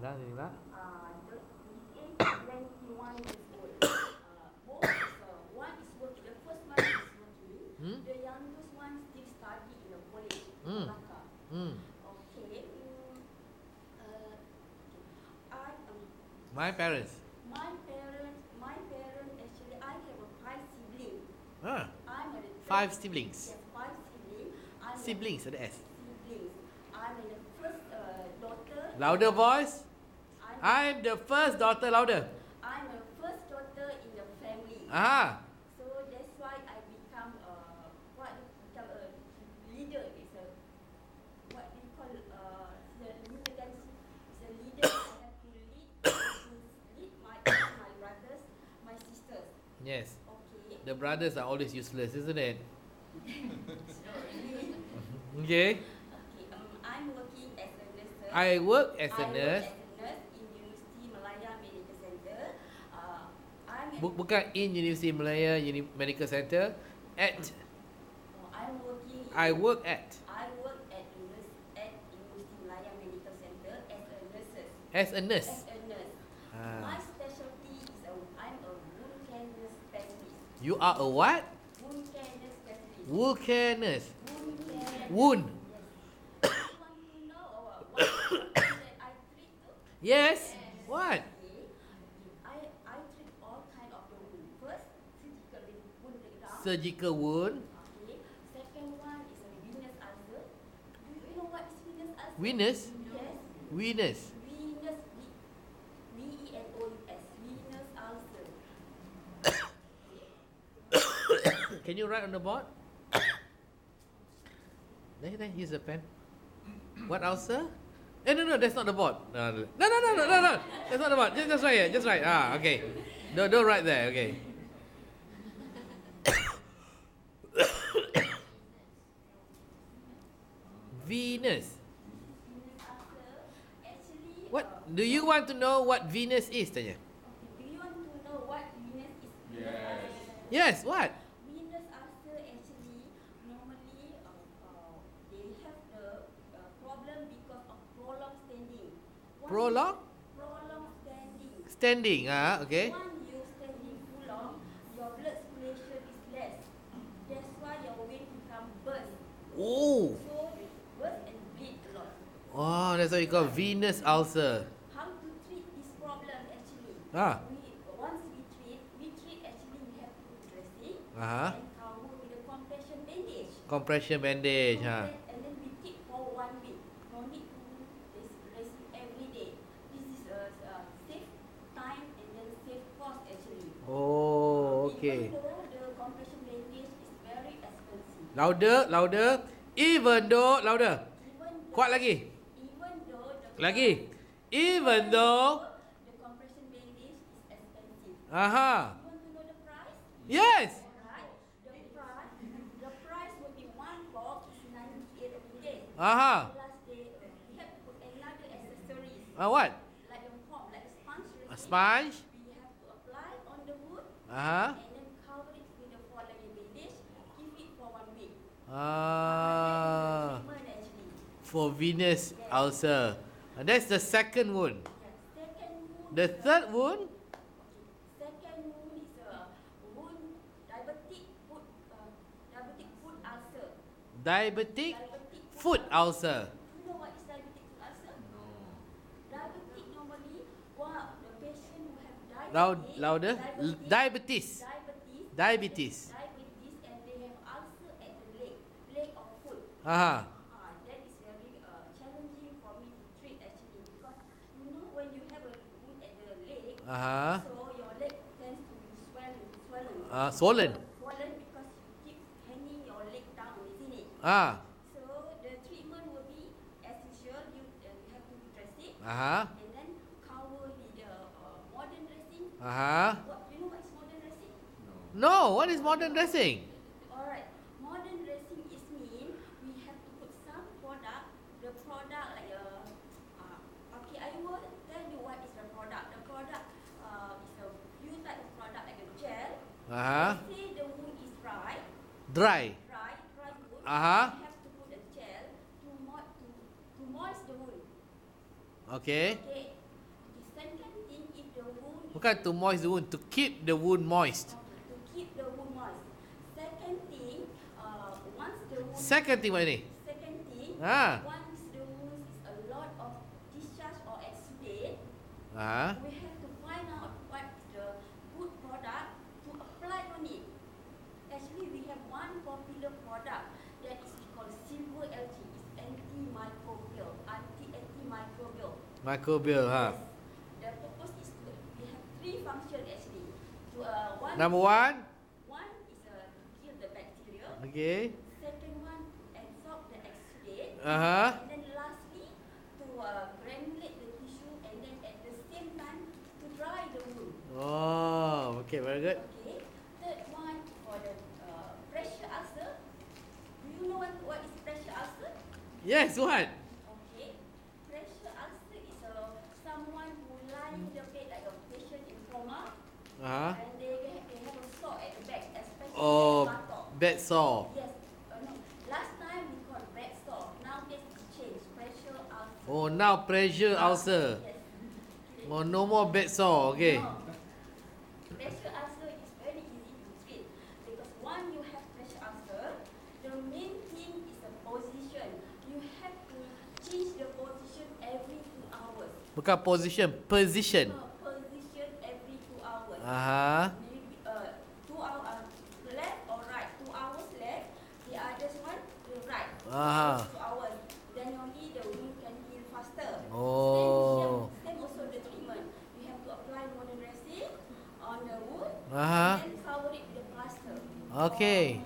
dah ni lah. He is 21 years old. Both one is working. The first one is working. The youngest one still study in the college. Melaka. Okay. My parents. My parents actually, I have a 5 siblings. I'm a 5 siblings. Yes, 5 siblings. Siblings ada S. Siblings. I'm the first daughter. Louder voice. I'm the first daughter. Louder. I'm the first daughter in the family. Aha. So that's why I become a leader. It's a what do you call the leader. It's a leader. I have to lead my brothers, my sisters. Yes. Okay. The brothers are always useless, isn't it? Okay. Okay. I'm working as a nurse. I work as a nurse. In University Malaya Medical Center. Bukan in University Malaya Medical Center. I work at University Malaya Medical Center as a nurse. My specialty is I'm a wound care nurse specialist. You are a what? Wound care nurse specialist. Wound care nurse. Wound. Wound. Yes. You want to know what that I treat too? Yes. What? I treat all kind of the wound. First, surgical wound breakdown. Surgical wound. Okay. Second one is a venous ulcer. Do you know what is venous ulcer? Venous. Yes. Venous. Venous. V-E-N-O-U-S. Venous ulcer. Can you write on the board? There, here's a pen. What ulcer? No, that's not the board. No. That's not the board. Just write it. Just write. Okay. No, don't write there. Okay. Venus. Actually, What? Do you want to know what Venus is, tanya? do you want to know what venous is? Yes, what? Venous ulcer actually normally they have the problem because of prolonged standing. Prolonged standing. standing. Okay. When you standing too long, your blood circulation is less. That's why your vein become burst. Oh. So you burst and bleed a lot. Oh, that's what you call venous ulcer. How to treat this problem actually? Once we treat actually we have to put dressing and cover with a compression bandage. Compression bandage. And then we keep for 1 week. No need to rest every day. This is a safe time and then safe cost actually. Oh, okay. Even though the compression bandage is very expensive. Louder. Even though, louder. Kuat lagi. Even though the compression bandage is expensive. You Aha. want to know the price? Yes. Alright. The price will be 1 box is 98 ringgit. Aha. Plus we have to put another accessories. What? Like a form, like a sponge. A sponge. We have to apply on the wound Uh-huh. and then cover it with a 4-layer bandage. Keep it for 1 week. Ah. Treatment actually. For venous ulcer. That's the second wound. Second wound. The third wound. Second wound is a wound diabetic foot ulcer. Diabetic foot ulcer. You know what is diabetic foot ulcer? No. Diabetic normally, the patient who have Louder. Diabetes. Diabetes and they have ulcer at the leg or foot. Aha. That is very challenging for me to treat actually because you know when you have a wound at the leg, so your leg tends to be swollen. Swollen. Swollen because you keep hanging your leg down, isn't it? So the treatment will be as usual. You have to do dressing and then cover with the modern dressing. You know what is modern dressing? No, what is modern dressing? Alright, modern dressing is mean we have to put some product. The product like okay, I will tell you what is the product. The product is a few type of product like a gel. Let's say the wound is dry. Dry. Dry wound. Uh-huh. We have to put a gel to moist the wound. Okay. Okay. Bukan to moist the wound, to keep the wound moist. To keep the wound moist. Second thing, once the wound. Second thing what ni? Second thing, Ah. once the wound is a lot of discharge or exudate, Ah. we have to find out what is the good product to apply on it. Actually, we have one popular product that is called silver algae. It's antimicrobial, antimicrobial. Microbial, ha. Yes. The purpose is to, we have three functions actually. To one. Number one. One is to kill the bacteria. Okay. Second one to absorb the exudate. Uh-huh. And then lastly to granulate the tissue and then at the same time to dry the wound. Oh, okay, very good. Okay. Third one for the pressure ulcer. Do you know what is pressure ulcer? Yes, what? Okay. Pressure ulcer is someone who lie in the bed like a patient in coma. Uh-huh. And they have a sore at the back, especially Oh, at the buttock. bed sore. Yes. No. Last time we called bed sore. Nowadays it changed. Pressure ulcer. Oh, now pressure ulcer. Yes. Oh, no more bed sore, okay. No. Pressure ulcer is very easy to treat because one you have pressure ulcer, the main thing is the position. You have to change the position every 2 hours. Bukan position, position. Position every 2 hours. Uh-huh. Maybe 2 hours left or right. 2 hours left. The others one to right. Ah. 2 hours. Then only the wound can heal faster. Oh. Same also the treatment. You have to apply modern dressing on the wound Uh-huh. and then cover it with the plaster. Okay.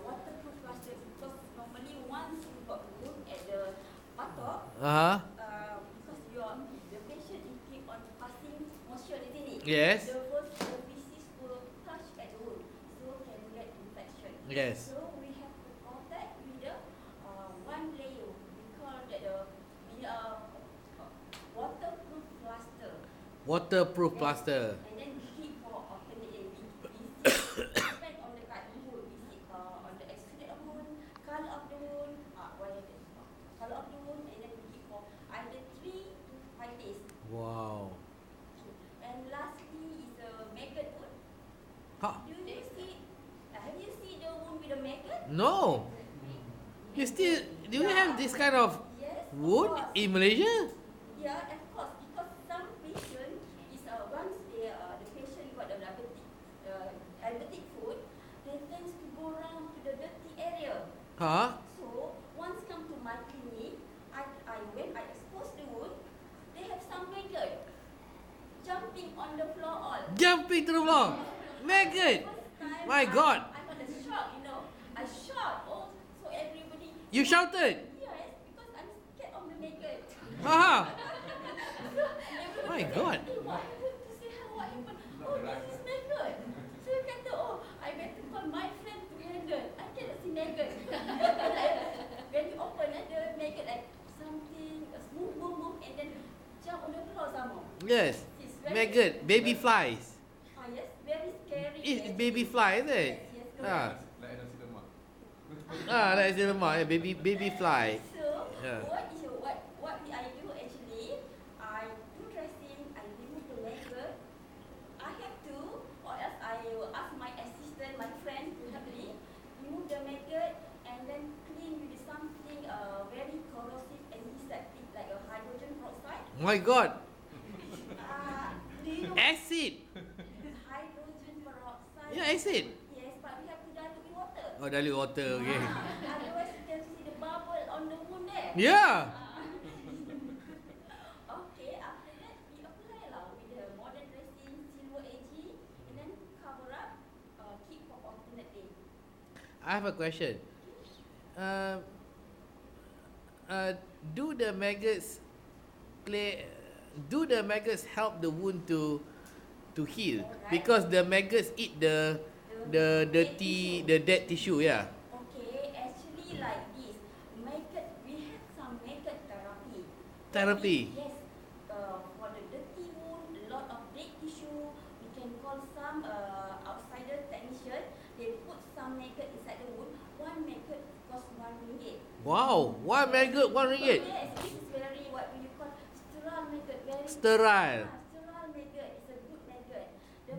Waterproof plaster because normally once you got wound at the buttock, Uh-huh. because the patient is keep on passing motion, isn't it? Yes. The feces will touch at the wound, so can get infection. Yes. So we have to protect with the one layer. We call that the waterproof plaster. Waterproof plaster. And then we keep for alternate day. We depend on the kind of wound. We see on the exudate of wound, color of the wound, color of the wound, and then we keep for either 3 to 5 days. Wow. And lastly is a maggot wound. Huh? Do you see? Have you seen the wound with a maggot? No. You still, do you have this kind of Yes. of wound course. in Malaysia? Yeah, of course. Because some patient is once the patient got the diabetic foot, they tend to go around to the dirty area. Huh? So once come to my clinic, when I expose the wound, they have some maggot jumping on the floor all. Jumping to the floor. Maggot. First time My God. I got a shock, I shout. Oh, so everybody. You shouted. Yes, because I'm scared of the maggot. Haha. So everybody My said, God. "Hey, what happened to say what happened? Oh, this is maggot." So you kata, oh, I better call my friend to handle. I cannot see maggot. When you open the maggot like something, move, and then jump on the floor some more. Yes. It's very, Maggot. Baby flies. yes, very scary. It's baby fly, isn't it? Yes, Ah. correct. Like nasi lemak. That's the lemak. Baby fly. So, Yeah. what I do actually, I do dressing, I remove the maggot. I have to, or else I will ask my assistant, my friend to help me remove the maggot and then clean with something very corrosive antiseptic like a hydrogen peroxide. My God. Do you know Acid. hydrogen peroxide? Yeah, acid. Yes, but we have to dilute with water. Oh, dilute water. Okay. Otherwise, you can see the bubble on the wound there. Yeah. Okay, after that we apply with the modern dressing, silver algae, and then cover up, keep for alternate day. I have a question. Do the maggots help the wound to heal? Because the maggots eat the dirty, the dead tissue, yeah. Okay, actually like this, maggot, we have some maggot therapy. Therapy? Yes, for the dirty wound, a lot of dead tissue, we can call some outsider technician, they put some maggot inside the wound, one maggot cost RM1. Wow, one maggot, RM1. Yes, this is very what we call sterile maggot. Very Sterile. Sterile maggot is a good maggot.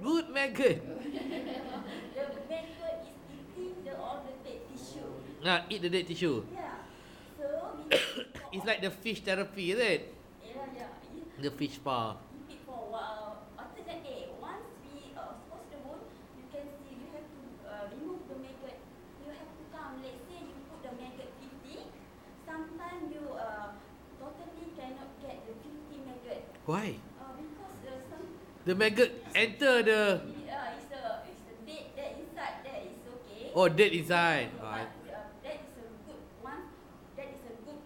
good maggot. The maggot is eating all the dead tissue. Eat the dead tissue. Yeah. So we keep for It's like the fish therapy, is it? yeah. The fish spa. You keep for alternate day. Once we expose the wound, you can see you have to remove the maggot. You have to count. Let's say you put the maggot 50. Sometimes you totally cannot get the 50 maggot. Why? Because some The maggot enter the... it's a dead there inside. There is okay. Oh, dead inside. But, that is a good one. That is a good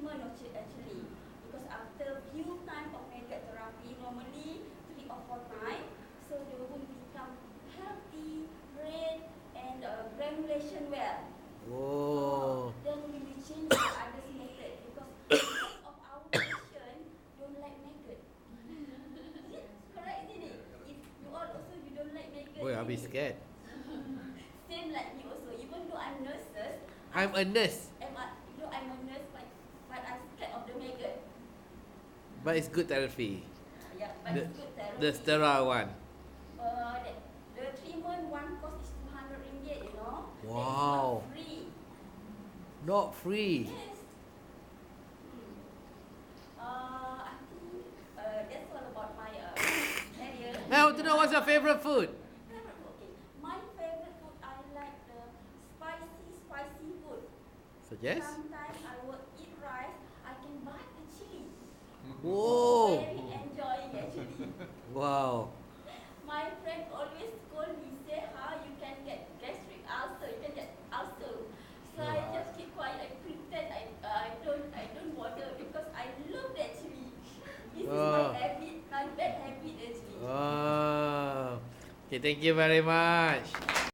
management actually, because after few times of maggot therapy, normally 3 or 4 times, so the wound become healthy, red, and granulation well. Oh. Then we will change the other method because most of our patient don't like maggot. Is it correct, isn't it? If you all also you don't like maggot. Boy, I'll be isn't it? scared. Same like me also. Even though I'm nurses, I'm a nurse. I'm a nurse, but I'm scared of the maggot. But it's good therapy. Yeah, but it's good therapy. The sterile one. The treatment one cost is 200 ringgit, you know. Wow. That is not free. Not free. Yes. I think that's all about my area. I want to know what's your favorite food? Favorite food, okay. My favorite food, I like the spicy food. Suggest? Sometimes I will eat rice. I can bite the chili. Whoa. Very enjoying actually. Wow. My friend always scold me, say how you can get gastric ulcer, you can get ulcer. So I just keep quiet, I pretend I don't bother because I love that chili. This is my habit, my bad habit actually. Oh. Okay, thank you very much.